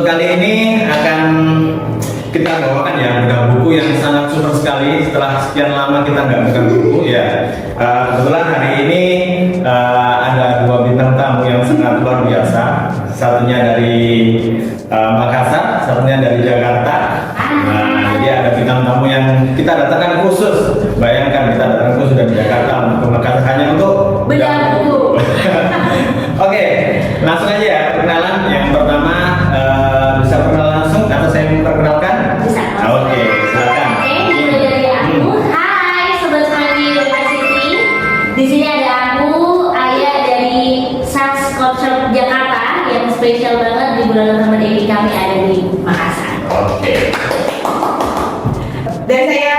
kali ini akan kita bawakan ya bedah buku yang sangat super sekali. Setelah sekian lama kita nggak pegang buku ya. Kebetulan hari ini ada dua bintang tamu yang sangat luar biasa. Satunya dari Makassar, satunya dari Jakarta. Nah, jadi ada bintang tamu yang kita datangkan khusus. Bayangkan kita datang khusus dari Jakarta untuk Makassar hanya untuk bedah buku. Oke, langsung aja ya perkenalan. Yang pertama bisa perkenalan langsung atau saya memperkenalkan? Bisa. Oke, silakan. Oke, dimulai dari aku. Hai sobat Semanggi University. Di sini ada aku, Ayah dari Sales Culture Jakarta yang spesial banget di bulan November ini kami ada di Makassar. Oke. Dan saya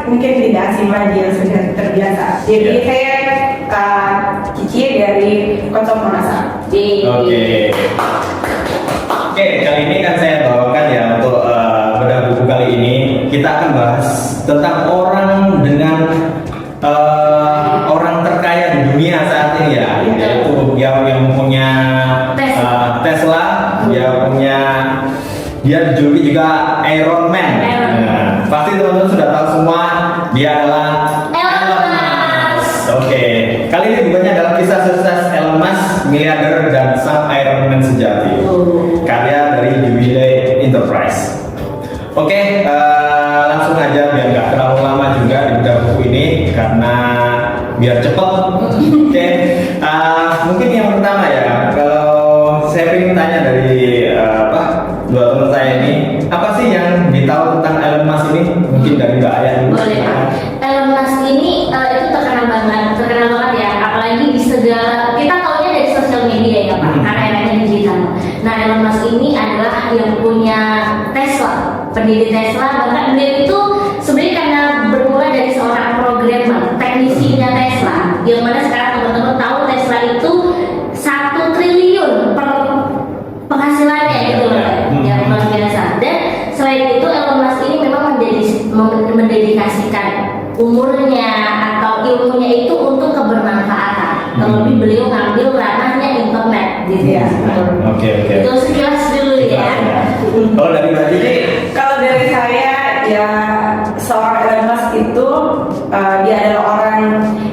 mungkin tidak asing lagi yang sudah terbiasa. Jadi saya Kak Cici dari Konsol Makassar. Oke. Oke, kali ini kan saya bawakan ya untuk bedah buku kali ini kita akan bahas tentang orang dengan orang terkaya di dunia saat ini ya, yaitu yang punya Tesla, dia dijuluki juga Iron Man. Nah, pasti teman-teman sudah tahu semua dia adalah Elon Musk. Oke, kali ini bukunya adalah kisah sukses Elon Musk, miliarder dan sang Iron Man sejati. Karya dari Jubilee Enterprise. Oke, langsung aja biar nggak terlalu lama juga di bedah buku ini karena biar cepet. Oke, mungkin yang pertama ya, kalau saya ingin tanya dari dua teman saya ini, apa sih yang ditahu tentang Elon Musk ini? Mungkin dari Mbak Ayah dulu. Boleh Pak. Elon Musk ini itu terkenal banget ya, apalagi di segala kita taunya dari sosial media ya Pak, karena eranya digital. Nah Elon Musk ini adalah yang punya Tesla, pendiri Tesla. Bahkan beliau itu sebenarnya karena bermula dari seorang programmer, teknisinya Tesla, yang mana sekarang teman-teman tahu Tesla itu 1 triliun per penghasilannya gitu loh, yang luar biasa. Dan selain itu Elon Musk ini memang mendedikasikan umurnya atau ilmunya itu untuk kebermanfaatan. Terlebih beliau ngambil ranahnya internet gitu ya. Oke. Itu sekilas dulu ya. Kalau dari Mbak Cici? Kalau dari saya ya seorang Elon Musk itu dia adalah orang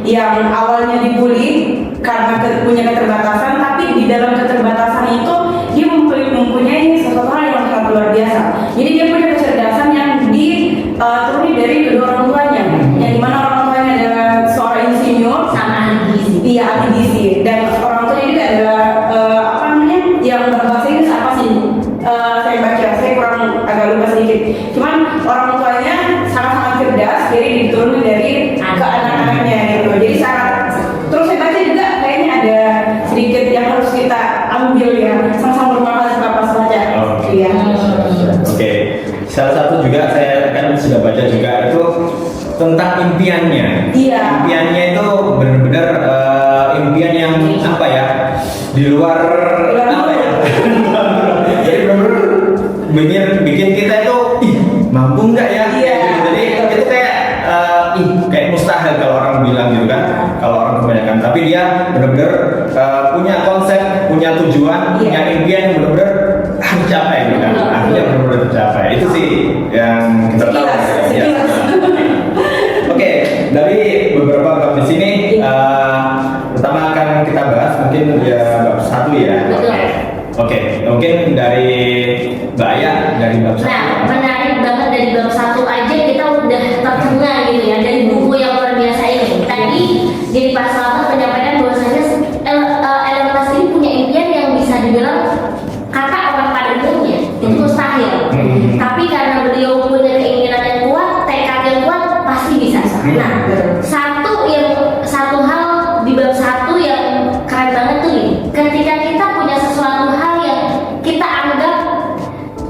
yang awalnya dibully karena punya keterbatasan, tapi di dalam keterbatasan itu dia mempunyai sesuatu hal yang sangat luar biasa. Jadi dia punya kecerdasan yang dituruni dari kedua orang tuanya, yang dimana orang tuanya adalah seorang insinyur Sama ahli gizi. dia ahli gizi, dan orang tuanya juga adalah yang berbahasa Inggris apa sih? Saya baca, saya kurang agak lupa sedikit. Cuman orang tuanya sangat-sangat cerdas, jadi diturunkan dari ke anak-anaknya gitu. Jadi sangat. Terus saya baca juga kayaknya ada sedikit yang harus kita ambil ya, sama-sama bermanfaat apa saja. Iya. Oke. Salah satu juga saya kan sudah baca juga itu tentang impiannya. Iya. Impiannya itu benar-benar impian yang apa ya? Di luar apa ya? Jadi benar-benar bikin kita itu mampu nggak ya? Iya. Jadi itu kayak kayak mustahil kalau orang bilang gitu kan, kalau orang kebanyakan. Tapi dia benar-benar punya konsep, punya tujuan, punya impian yang benar-benar harus capai gitu kan. Akhirnya benar-benar tercapai. Itu sih yang kita tahu. Ya. Oke, dari beberapa bab di sini, pertama akan kita bahas mungkin ya bab 1 ya. Oke, mungkin dari Mbak Ayah dari bab 1. Nah, menarik banget dari bab 1 aja kita udah terkena gitu ya dari buku yang luar biasa ini. Tadi jadi Pak Selamat menyampaikan bahwasanya Elon Musk ini punya impian yang bisa dibilang kata orang pada umumnya itu mustahil. Tapi karena beliau punya keinginan yang kuat, tekad yang kuat, pasti bisa. Nah, satu hal di bab 1 yang keren banget tuh nih, ketika kita punya sesuatu hal yang kita anggap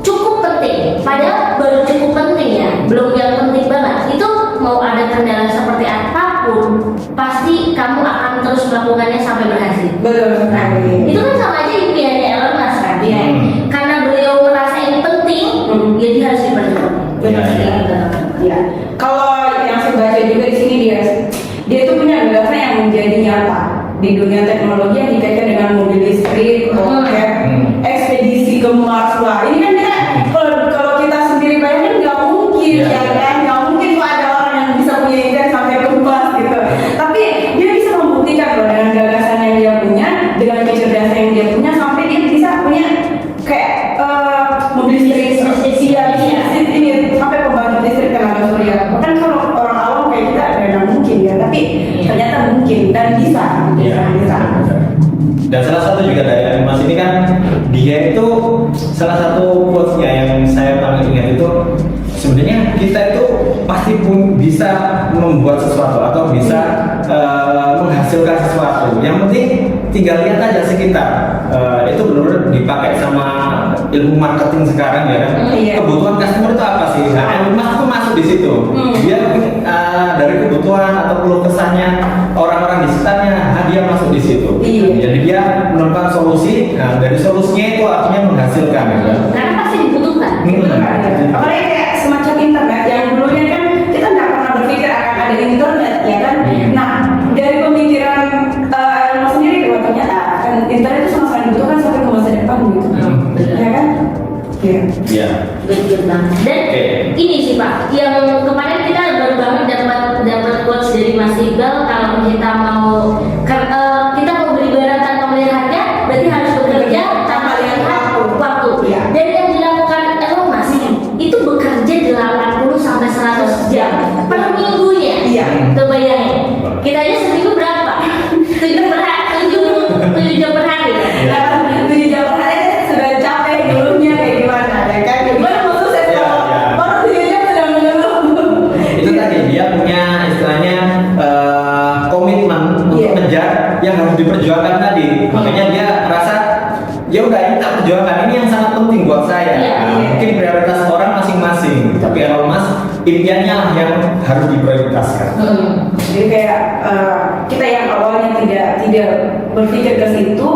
cukup penting, padahal baru cukup penting ya, belum yang penting banget. Itu mau ada kendala seperti apapun, pasti kamu akan terus melakukannya sampai berhasil. Betul sekali. Itu kan sama aja impiannya Elon Musk kan, ya. Karena beliau merasa ini penting, jadi harus diperjuangkan. Benar sekali. Ya. Kalau yang saya baca juga di sini dia tuh punya gagasan yang menjadi nyata di dunia teknologi yang dikaitkan dengan mobil listrik, roket, ekspedisi ke Mars. Wah, ini kan Dan salah satu juga dari Elon Musk ini kan, dia itu salah satu quotes-nya yang saya paling ingat itu, sebenarnya kita itu pasti pun bisa membuat sesuatu atau bisa menghasilkan sesuatu. Yang penting tinggal lihat aja sekitar. Itu benar-benar dipakai sama ilmu marketing sekarang ya kan. Iya. Kebutuhan customer itu apa sih? Nah, Elon Musk itu masuk di situ. Dia dari kebutuhan atau keluh kesahnya orang-orang di sekitarnya, dia masuk di situ. Iya. Jadi dia menemukan solusi. Nah, dari solusinya itu artinya menghasilkan ya kan. Karena pasti dibutuhkan. Apalagi kayak semacam internet yang dulunya kan kita nggak pernah berpikir akan ada internet, ya kan? Nah, dari pemikiran Elon Musk sendiri, wah, ternyata kan internet itu sama-sama dibutuhkan sampai ke masa depan gitu, ya kan? Iya. Iya. Betul banget. Dan Oke. ini sih Pak, yang kemarin kita baru banget dapat quotes dari Mas Iqbal, kalau kita mau kita mau beli barang tanpa melihat harga, berarti harus bekerja tanpa melihat waktu. Iya. Dan yang dilakukan Elon Musk itu bekerja 80 sampai 100 jam per minggunya. Iya. Tuh bayangin. Kita aja seminggu berapa? 7 jam per hari. Nah, 7 jam per hari sudah capek dulunya kayak gimana, ya kan? Gimana maksud saya? Iya, iya. Baru 7 jam sudah mengeluh. Itu tadi dia punya istilahnya komitmen untuk Iya. mengejar yang harus diperjuangkan tadi. Makanya dia merasa ya udah ini tak perjuangkan, ini yang sangat penting buat saya. Iya, Nah, iya. mungkin prioritas orang masing-masing, tapi Elon Musk impiannya lah yang harus diprioritaskan. Jadi kayak kita yang awalnya tidak berpikir ke situ,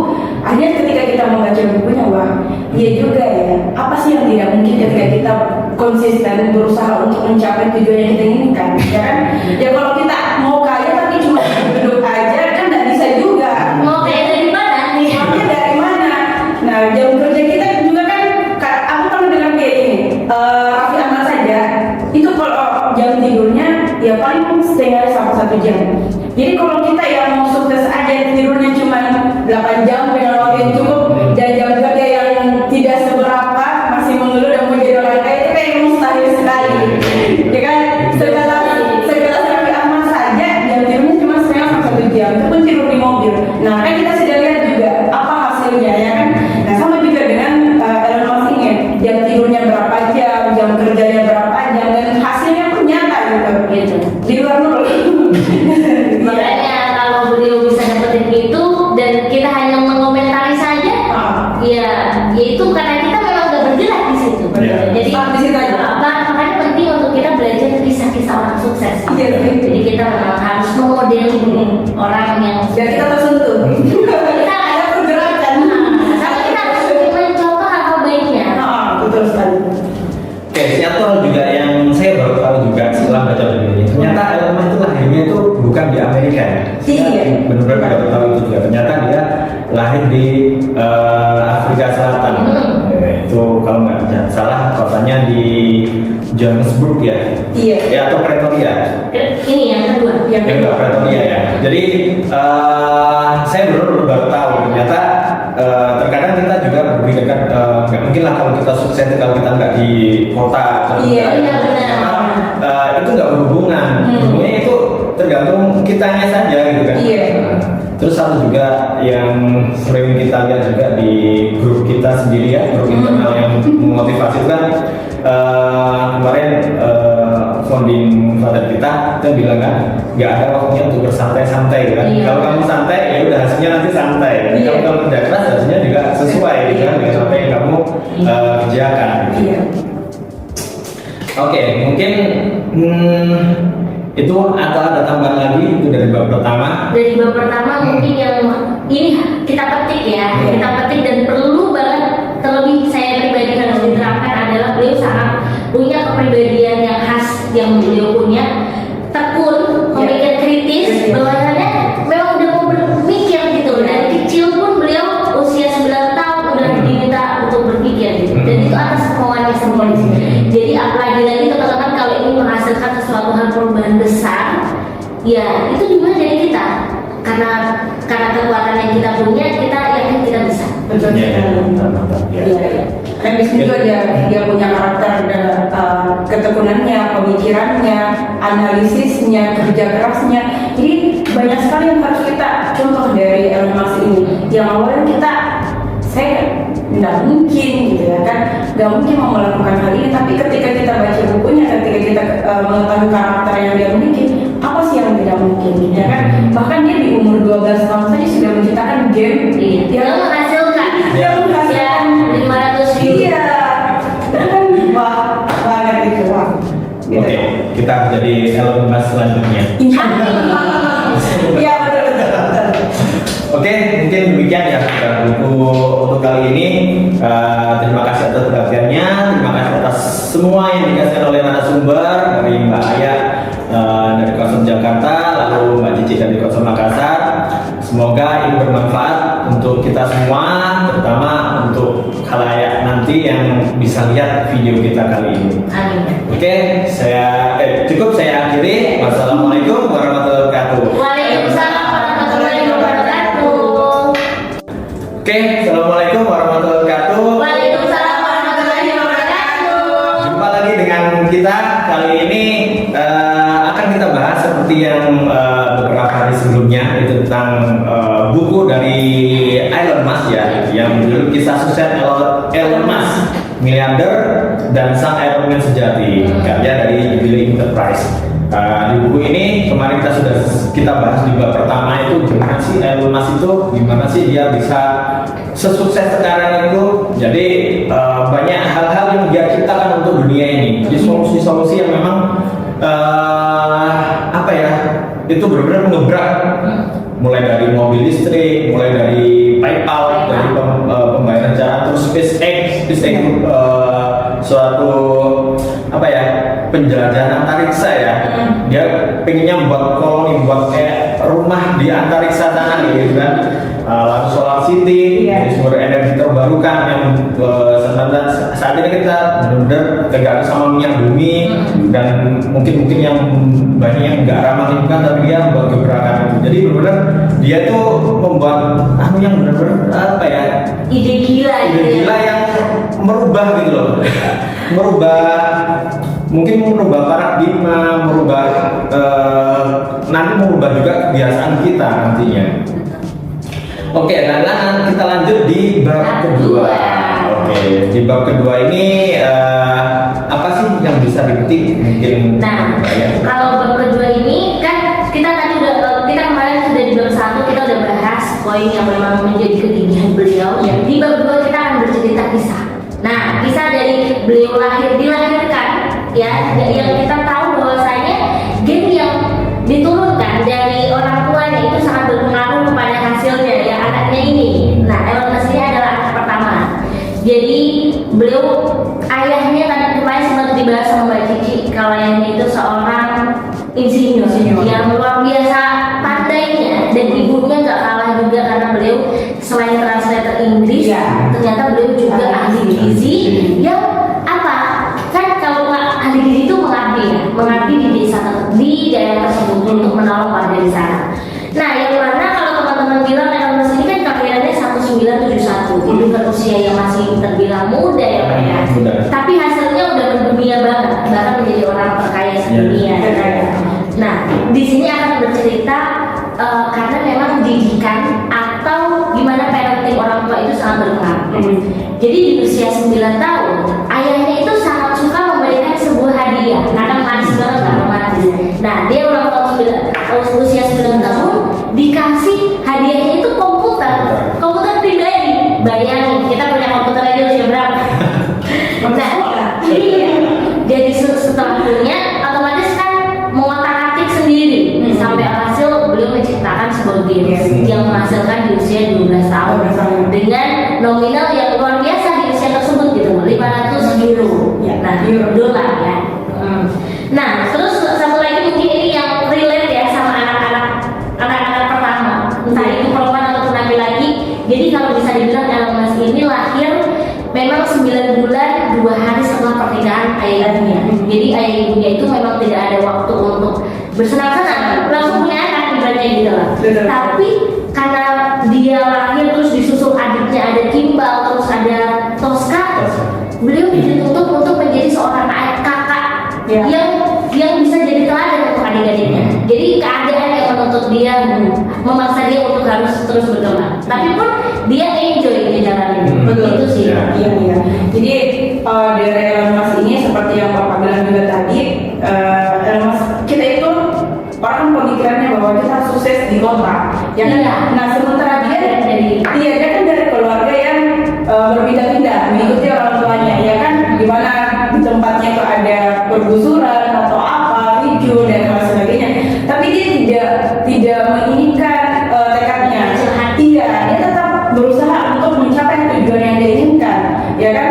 akhirnya ketika kita membaca bukunya, wah, iya juga ya. Apa sih yang tidak mungkin ketika kita konsisten berusaha untuk mencapai tujuan yang kita inginkan, ya kan? Ya kalau kita mau kaya tapi cuma duduk aja kan nggak bisa juga. Mau kayak dari mana nih? Uangnya dari mana? Nah, jam kerja kita juga kan, aku pernah dengar kayak ini, Raffi Ahmad saja, itu kalau jam tidurnya ya paling setengah sampai 1 jam. Jadi kalau kita yang mau sukses aja tidurnya cuma 8 jam dengan waktu yang cukup, dan jam kerja yang tidak seberapa masih mengeluh dan mau jadi orang kaya, itu kayak mustahil sekali. Ya kan, segala Raffi Ahmad saja jam tidurnya cuma setengah sampai 1 jam, itu pun tidur di mobil. Nah kan kita sudah lihat juga apa hasilnya, ya kan. Nah sama juga dengan Elon Musk ini, jam tidurnya berapa jam kerjanya berapa jam, dan hasilnya pun nyata gitu. Di luar nol. Makanya kalau beliau bisa dapetin itu dan kita hanya mengomentari saja, ya itu karena kita memang gak bergerak di situ. Iya. Jadi Di situ aja. makanya penting untuk kita belajar kisah-kisah orang sukses. Iya. Jadi kita memang harus memodeli orang yang Dan kita tersentuh. kita Ada pergerakan. tapi kita harus mencontoh hal baiknya. Betul sekali. Oke, satu hal juga yang saya baru tahu juga setelah baca buku ini, ternyata Elon Musk itu lahirnya itu bukan di Amerika ya. Iya. Benar-benar baru tahu itu juga. Ternyata dia lahir di Afrika Selatan. Itu kalau nggak salah kotanya di Johannesburg ya. Iya. Ya atau Pretoria. Ini yang kedua. Yang Ya enggak, Pretoria ya. Jadi saya baru tahu ternyata terkadang kita juga berpikirkan nggak mungkin lah kalau kita sukses kalau kita nggak di kota. Iya, iya, benar. Itu nggak berhubungan. Hubungannya itu tergantung kitanya saja gitu kan. Iya. Terus satu juga yang sering kita lihat juga di grup kita sendiri ya, grup internal yang memotivasi itu kan kemarin founding father kita bilang kan nggak ada waktunya untuk bersantai-santai kan. Iya. Kalau kamu santai ya udah hasilnya nanti santai. Iya. Kalau kamu kerja keras hasilnya juga sesuai gitu kan dengan apa yang kamu kerjakan. Iya. Oke, mungkin itu atau ada tambahan lagi itu dari bab pertama. Dari bab pertama mungkin yang ini kita petik ya, kita petik dan perlu banget, terlebih saya pribadi harus diterapkan adalah beliau sangat punya kepribadian yang khas yang beliau punya, tekun, memikir kritis, bahwasannya memang udah mau berpikir gitu. Dari kecil pun beliau usia 9 tahun udah diminta untuk berpikir gitu. Dan itu atas kemauannya sendiri. Jadi apalagi lagi teman-teman kalau ingin menghasilkan sesuatu hal perubahan besar, ya itu dimulai dari kita. Karena kekuatan yang kita punya, kita yakin kita bisa. Betul sekali. Iya. Dan di situ dia punya karakter dan ketekunannya, pemikirannya, analisisnya, kerja kerasnya. Jadi banyak sekali yang harus kita contoh dari Elon Musk ini. Yang awalnya saya nggak mungkin gitu ya kan, nggak mungkin mau melakukan hal ini, tapi ketika kita baca bukunya, ketika kita mengetahui karakter yang dia miliki, apa sih yang tidak mungkin gitu ya kan. Bahkan dia di umur 12 tahun saja sudah menciptakan game Yang menghasilkan yang menghasilkan 500 view. iya, itu kan wah banget itu wah. Gitu. Oke, kita jadi Elon Musk selanjutnya. Iya betul betul. Oke, mungkin demikian ya buku untuk kali ini. Terima kasih atas perhatiannya, terima kasih atas semua yang dikasih oleh narasumber dari Mbak Aya dari Kosum Jakarta, lalu Mbak Cici dari Kosum Makassar. Semoga ini bermanfaat untuk kita semua, terutama untuk khalayak nanti yang bisa lihat video kita kali ini. Amin. Oke, cukup saya akhiri. Wassalamualaikum warahmatullahi wabarakatuh. Waalaikumsalam warahmatullahi wabarakatuh. Oke, assalamualaikum warahmatullahi wabarakatuh. Waalaikumsalam warahmatullahi wabarakatuh. Jumpa lagi dengan kita kali ini akan kita bahas seperti yang beberapa hari sebelumnya, itu tentang buku dari Elon Musk ya, yang judul Kisah Sukses Elon Musk, Miliarder dan Sang Iron Man Sejati, karya dari Jubilee Enterprise. Di buku ini kemarin kita bahas di bab pertama itu gimana sih Elon Musk itu, gimana sih dia bisa sesukses sekarang itu. Jadi banyak hal-hal yang dia ciptakan untuk dunia ini. Jadi solusi-solusi yang memang apa ya, itu benar-benar mengebrak. Mulai dari mobil listrik, mulai dari PayPal, dari pembayaran jalan, terus SpaceX suatu apa ya, penjelajahan antariksa ya. Dia pengennya buat koloni, buat kayak rumah di antariksa sana gitu kan. Lalu solar city, sumber energi terbarukan yang saat ini kita benar-benar tergantung sama minyak bumi, dan mungkin yang banyak yang nggak ramah lingkungan, tapi dia membuat gebrakan itu. Jadi benar-benar dia tuh membuat yang benar-benar apa ya, Ide gila yang merubah gitu loh. Mungkin merubah paradigma, nanti merubah juga kebiasaan kita nantinya. Oke, nah kita lanjut di bab kedua. Oke, di bab kedua ini apa sih yang bisa dipetik mungkin? Nah, kalau bab kedua ini kan kita kemarin sudah di bab 1 kita udah bahas poin yang memang menjadi kegigihan beliau. Ya. Di bab 2 kita akan bercerita kisah. Nah, kisah dari beliau dilahirkan ya, yang kita tahu bahwasanya gen yang diturunkan dari orang tuanya itu sangat berpengaruh kepada hasilnya ya, anaknya ini. Nah, Elon Musk ini adalah anak pertama. Jadi beliau ayahnya tadi kemarin sempat dibahas sama Mbak Cici, kalau ayahnya itu seorang insinyur yang luar biasa pandainya, dan ibunya nggak kalah juga karena beliau selain translator Inggris, ternyata beliau juga ahli gizi yang apa? Kan kalau ahli gizi itu mengabdi di desa di daerah tersebut untuk menolong warga di sana. Nah, yang mana kalau teman-teman bilang Elon Musk ini kan kelahirannya 1971, itu kan usia yang masih terbilang muda ya Pak ya. Tapi hasilnya udah mendunia banget, bahkan menjadi orang terkaya sedunia. Nah, di sini akan bercerita karena memang didikan atau gimana parenting orang tua itu sangat berpengaruh. Jadi di usia 9 tahun, ayahnya itu sangat suka memberikan sebuah hadiah, karena manis banget kan, romantis. Nah, dia ulang tahun usia 9 tahun dikasih hadiahnya itu komputer pribadi. Bayangin, kita punya komputer aja usia berapa? Nah, iya. Jadi setelah punya, otomatis kan mengotak-atik sendiri. Sampai hasil beliau menciptakan sebuah game yang menghasilkan di usia 12 tahun dengan nominal yang luar biasa di usia tersebut gitu, 500 euro. Nah, euro dolar ya. Nah, terus satu lagi mungkin ini yang relate ya sama anak-anak pertama, entah itu perempuan ataupun laki-laki. Jadi kalau bisa dibilang Elon Musk ini lahir memang 9 bulan 2 hari setelah pernikahan ayah ibunya. Jadi ayah ibunya itu memang tidak ada waktu untuk bersenang-senang, langsung punya anak ibaratnya gitu lah. Tapi karena dia lahir terus disusul adiknya ada Kimbal, terus ada Tosca, beliau dituntut untuk menjadi seorang kakak yang bisa jadi teladan untuk adik-adiknya. Jadi keadaan yang menuntut dia, memaksa dia untuk harus terus berkembang. Tapi pun dia enjoy di jalan ini. Begitu sih. Ya. Iya. Jadi dari Elon Musk ini seperti yang Bapak bilang juga tadi, Elon Musk kita itu orang pemikirannya bahwa kita sukses di kota, ya kan? Iya. Nah sementara dia Dari dia kan dari keluarga yang berpindah-pindah mengikuti orang tuanya, ya kan? Dimana di tempatnya itu ada pergusuran atau apa, video dan lain sebagainya. Tapi dia tidak menginginkan tekadnya. Iya, dia tetap berusaha untuk mencapai tujuan yang dia inginkan, ya kan?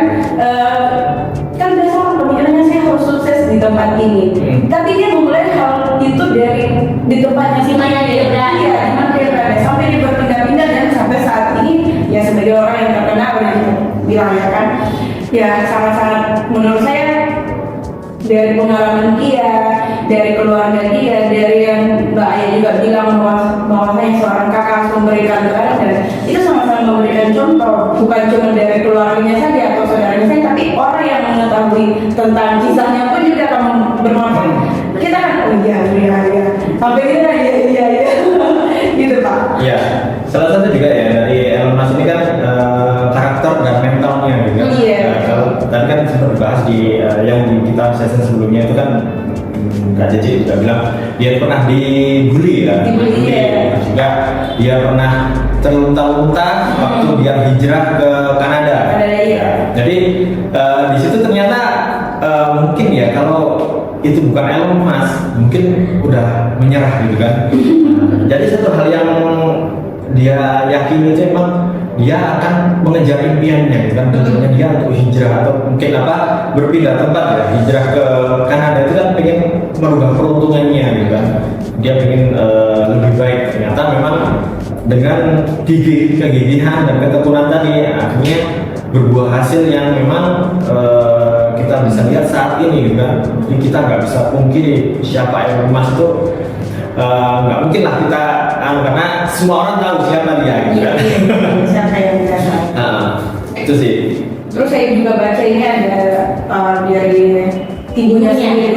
Kan biasa orang pemikirannya saya harus sukses di tempat ini. Tapi dia memulai hal itu dari di tempatnya Di mana dia berada. Iya, di mana dia berada. Sampai dia berpindah-pindah dan sampai saat ini ya sebagai orang yang terkenal yang bilang ya kan. Ya sangat-sangat menurut saya dari pengalaman dia, dari keluarga dia, dari yang Mbak Aya juga bilang bahwasanya seorang kakak harus memberikan teladan, itu sama-sama memberikan contoh, bukan cuma dari keluarganya saja atau saudaranya saja, tapi orang yang mengetahui tentang kisahnya pun juga akan bermanfaat. Kita kan oh iya, sampai kita iya gitu Pak. Iya, salah satu juga ya dari Elon Musk ini kan karakter dan mentalnya gitu kan. Iya. Kalau tadi kan sempat dibahas di yang di kita sesi sebelumnya itu kan Kak Ceci juga bilang dia pernah dibully ya. Dibully, iya. Juga dia pernah terlunta-lunta waktu dia hijrah ke Kanada. Iya. Jadi di situ ternyata mungkin ya kalau itu bukan Elon Musk mungkin udah menyerah gitu kan. Jadi satu hal yang dia yakini itu emang dia akan mengejar impiannya gitu kan. Misalnya dia untuk hijrah atau mungkin apa berpindah tempat ya, hijrah ke Kanada itu kan pengen merubah peruntungannya gitu kan. Dia pengen lebih baik. Ternyata memang dengan kegigihan dan ketekunan tadi akhirnya berbuah hasil yang memang kita bisa lihat saat ini gitu kan. Jadi kita nggak bisa pungkiri siapa Elon Musk itu. Nggak mungkin lah kita karena semua orang tahu siapa dia gitu kan. Siapa yang tidak tahu. Itu sih. Terus saya juga baca ini ada dari ibunya sendiri,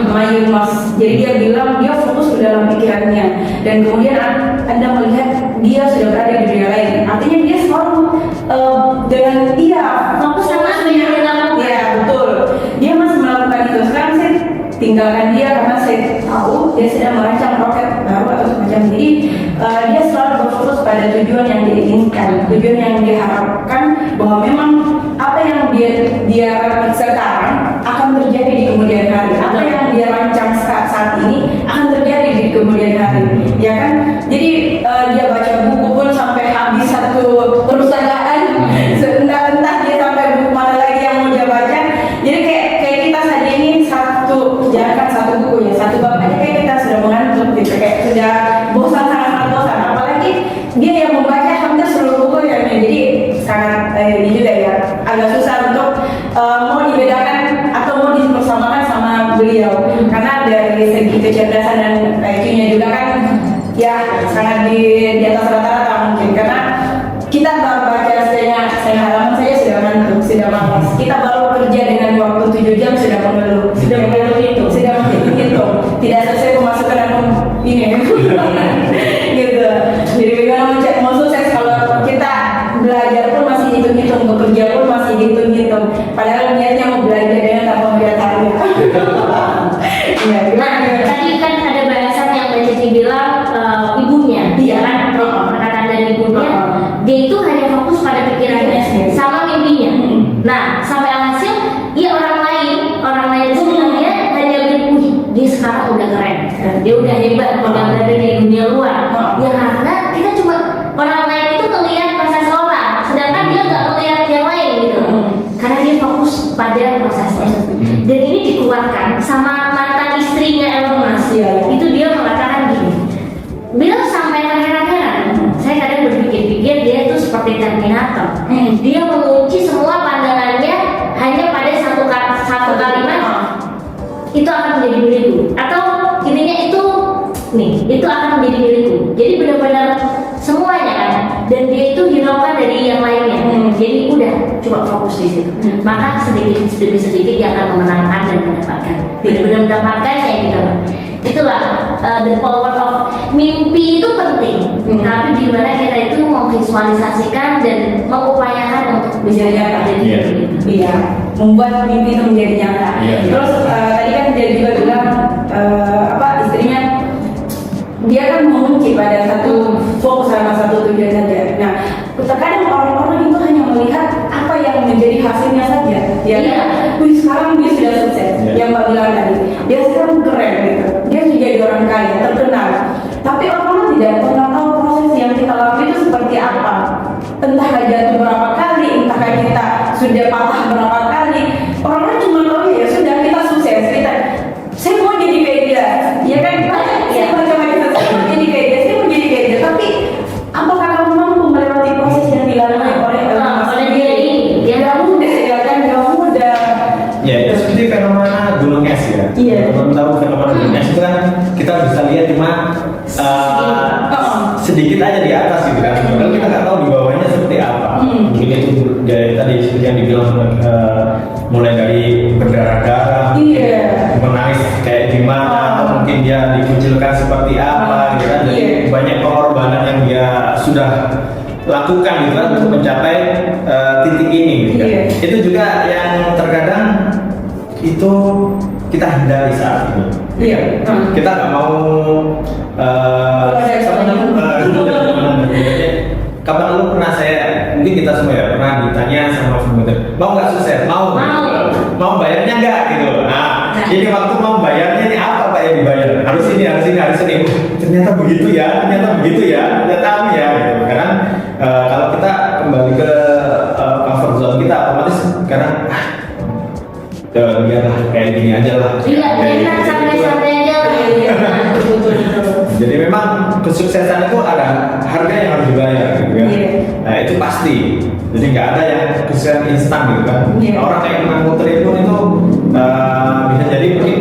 Mayu Mas. Jadi dia bilang dia fokus ke dalam pikirannya dan kemudian Anda melihat dia sudah berada di dunia lain. Artinya dia selalu dengan dia fokus sama apa yang dia lakukan. Ya betul. Dia masih melakukan itu. Sekarang saya tinggalkan dia karena saya tahu dia sedang merancang roket baru atau semacam. Jadi dia selalu berfokus pada tujuan yang dia inginkan, tujuan yang diharapkan bahwa memang apa yang dia sekarang akan terjadi di kemudian hari. Apa yang dia rancang saat ini akan terjadi di kemudian hari, ya kan? Jadi dia baca buku pun sampai habis satu perusahaan, entah dia sampai buku mana lagi yang mau dia baca. Jadi kayak kita saja ini jangan satu buku ya, satu bab aja kayak kita sudah mengantuk gitu, kayak sudah bosan, sangat bosan. Apalagi dia yang membaca hampir seluruh buku ya, jadi sangat ini juga ya, agak susah untuk mau dibedakan atau mau dipersamakan sama beliau, karena dari segi kecerdasan dan IQ-nya juga kan ya sangat di atas rata-rata mungkin, karena kita baru baca setengah halaman saja sudah ngantuk, sudah malas. Kita baru kerja dengan waktu 7 jam sudah mengeluh, sudah menghitung, tidak selesai pemasukan dan ini gitu. Jadi bagaimana mau sukses kalau kita belajar pun masih hitung-hitung, bekerja pun masih hitung-hitung, padahal niatnya mau belajar dengan tanpa melihat harga. Ya, Nah, tadi kan ada bahasan yang Mbak Cici bilang ibunya, Iya. kan? Perkataan dari ibunya, dia itu hanya fokus pada pikirannya sama mimpinya. Nah, sampai alhasil, ya orang lain itu dia hanya bilang, dia sekarang udah keren, dia udah hebat, udah berada di dunia luar. Ya karena kita cuma orang lain itu ngelihat proses orang, sedangkan dia nggak ngelihat yang lain gitu. Karena dia fokus pada prosesnya. Dan ini dikeluarkan sama mantan istrinya Elon Musk. Itu dia mengatakan gini, beliau sampai terheran-heran. Saya kadang berpikir-pikir dia itu seperti Terminator. Dia mengunci semua pandangannya hanya pada satu kalimat, itu akan menjadi milikku, atau intinya itu akan menjadi milikku. Jadi benar-benar semuanya kan, dan dia itu hiraukan dari yang lainnya. Jadi udah cuma fokus di situ. Maka sedikit demi sedikit dia akan memenangkan dan mendapatkan. Benar-benar mendapatkan yang kita. itulah the power of mimpi itu penting. Tapi gimana kita itu memvisualisasikan dan mengupayakan untuk bisa terjadi. Iya. Iya, membuat mimpi itu menjadi nyata. Iya. Terus tadi kan dia juga bilang istrinya dia kan mengunci pada satu fokus sama satu tujuan saja. Nah, terkadang orang-orang itu hanya melihat apa yang menjadi hasilnya saja. Dia Iya. wih sekarang dia sudah sukses. Iya. Yang Mbak bilang tadi, dia sekarang keren gitu. Dia sudah jadi orang kaya, terkenal. Tapi orang tidak pernah tahu proses yang kita lalui itu seperti apa. Entah jatuh berapa kali, entah kita sudah patah berapa kali. Orang-orang cuma tahu ya sudah kita sukses, saya mau jadi kayak dia, ya kan? Saya macam-macam, saya mau jadi kayak dia, saya mau jadi kayak dia. Tapi apakah kamu mampu melewati proses yang dilalui oleh oleh dia ini? Dia Gak mudah, ya kan? Gak mudah. Ya itu seperti fenomena gunung es ya. Iya. Teman tahu fenomena gunung es itu kan kita bisa lihat cuma sedikit aja di atas gitu kan. Padahal kita nggak tahu di bawahnya seperti apa. Mungkin itu dari tadi seperti yang dibilang mulai dari berdarah-darah, Iya. menangis kayak gimana, atau mungkin dia dikucilkan seperti apa, gitu kan. Jadi Iya. banyak pengorbanan yang dia sudah lakukan gitu kan untuk mencapai titik ini gitu kan. Iya. Itu juga yang terkadang itu kita hindari saat itu. Iya. Kita nggak mau kapan lu pernah mungkin kita semua ya pernah ditanya sama pemerintah mau nggak sukses mau bayarnya nggak gitu. Nah ini waktu mau bayarnya ini apa pak yang dibayar harus ini ternyata begitu ya tahu ya gitu. Karena kalau kita kembali ke comfort zone kita otomatis sekarang biarlah kayak gini aja lah. Iya, Kayak enak gitu. santai-santai aja lah. Jadi memang kesuksesan itu ada harga yang harus dibayar gitu ya. Iya. Nah itu pasti. Jadi nggak ada yang kesuksesan instan gitu kan. Iya. Orang kayak menang lotre pun itu bisa jadi mungkin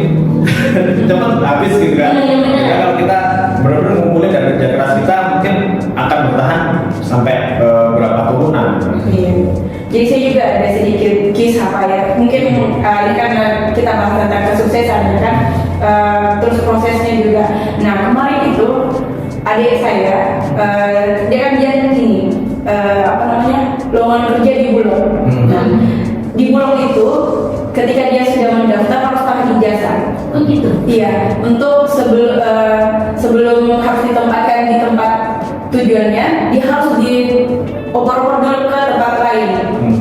cepat habis gitu kan. Iya, benar. Ya, kalau kita benar-benar ngumpulin dari kerja keras kita mungkin akan bertahan sampai berapa turunan. Iya. Jadi saya juga ada sedikit kisah apa ya. Mungkin ini karena kita bahas tentang kesuksesan ya kan. Terus prosesnya juga. Nah kemarin itu adik saya dia gini lowongan kerja di Bulog. Nah di Bulog itu ketika dia sudah mendaftar harus pakai ijazah. Oh gitu. Iya, untuk sebelum harus ditempatkan di tempat tujuannya, dia harus dioper-oper dulu ke tempat lain.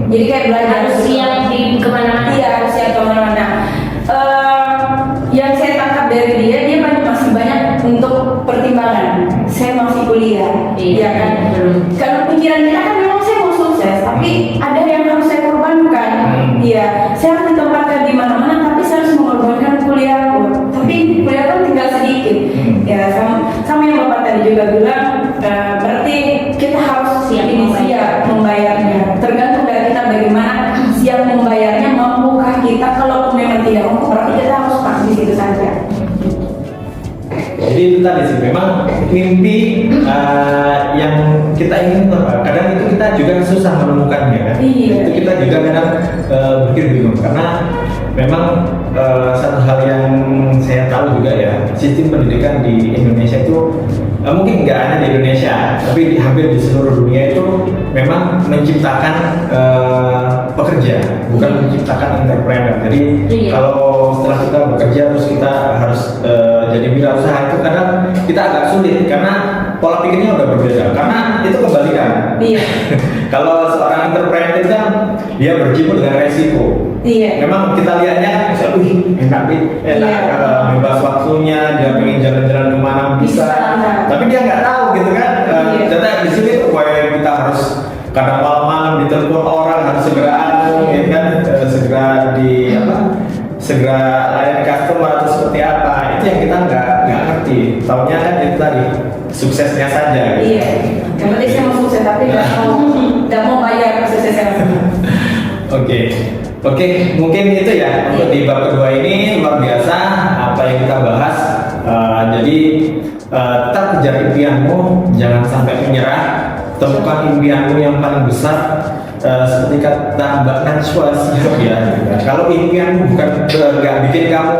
Jadi kayak belajar Harus siap di kemana-mana. Iya, harus siap kemana-mana. Yang saya tangkap dari dia masih banyak untuk pertimbangan. Saya masih kuliah, Iya, kan? betul. Karena pikiran kita kan memang saya mau sukses, tapi ada yang harus saya korbankan. Iya, saya harus ditempatkan di mana-mana, tapi saya harus mengorbankan kuliahku. Tapi kuliah kan tinggal sedikit. Ya, sama yang Bapak tadi juga bilang, berarti kita harus Siap membayarnya. Tergantung dari kita bagaimana siap membayarnya, mampukah kita. Kalau memang tidak mampu, berarti kita harus pas di situ saja. Jadi itu tadi sih memang mimpi yang kita ingin kadang itu kita juga susah menemukannya kan. Iya. Itu kita juga kadang berpikir bingung karena memang satu hal yang saya tahu juga ya sistem pendidikan di Indonesia itu mungkin nggak hanya di Indonesia tapi hampir di seluruh dunia itu memang menciptakan pekerja bukan menciptakan entrepreneur. Jadi Iya. kalau setelah kita bekerja terus kita harus jadi wirausaha itu kadang kita agak sulit karena pola pikirnya udah berbeda karena itu kebalikan. Iya. Kalau seorang entrepreneur itu kan dia berjibaku dengan resiko. Iya. Memang kita lihatnya misalnya, enak Iya. bebas waktunya, dia pengen jalan-jalan kemana bisa. Bisa. Tapi dia nggak tahu gitu kan. Iya. Ternyata di sini kita harus kadang malam-malam ditelepon orang harus segera ya kan, segera layani customer atau seperti apa. Itu yang kita nggak ngerti. Taunya kan itu tadi suksesnya saja. Gitu. Iya. Yang penting saya mau sukses, tapi nggak mau bayar kesuksesan. Oke, mungkin itu ya untuk di bab kedua ini luar biasa apa yang kita bahas. Jadi tetap kejar impianmu, jangan sampai menyerah. Temukan impianmu yang paling besar, seperti kata Mbak Najwa Shihab ya. Kalau impianmu bukan nggak bikin kamu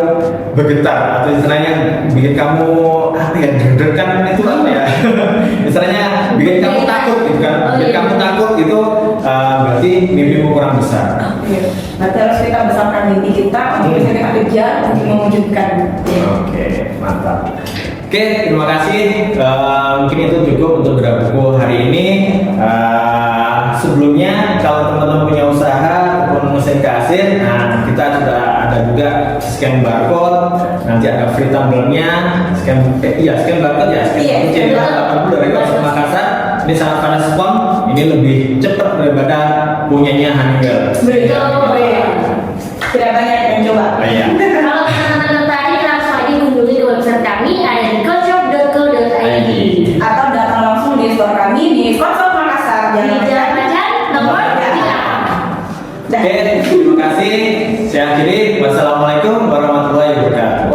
bergetar atau istilahnya bikin kamu apa ya deg-degan itu apa ya? Istilahnya bikin kamu takut gitu kan? Bikin kamu takut itu berarti mimpimu kurang besar. Berarti harus kita besarkan mimpi kita untuk bisa kita kejar untuk mewujudkan. Oke, mantap. Oke, terima kasih. Mungkin itu cukup untuk bedah buku hari ini. Sebelumnya, kalau teman-teman punya usaha ataupun mesin kasir, nah kita sudah ada juga scan barcode. Nanti ada free tumblernya. Scan barcode ya. Scan barcode dari Kota Makassar. Ini sangat pada spon. Ini lebih cepat daripada punyanya Honeywell. Betul. Tidak banyak yang coba. Iya. Kalau teman-teman tertarik langsung aja kunjungi di website kami ada di coachshop.co.id Atau datang langsung di store kami di Kota Makassar. di Jalan Macan nomor 3. Oke, terima kasih. Saya akhiri. Wassalamualaikum warahmatullahi wabarakatuh.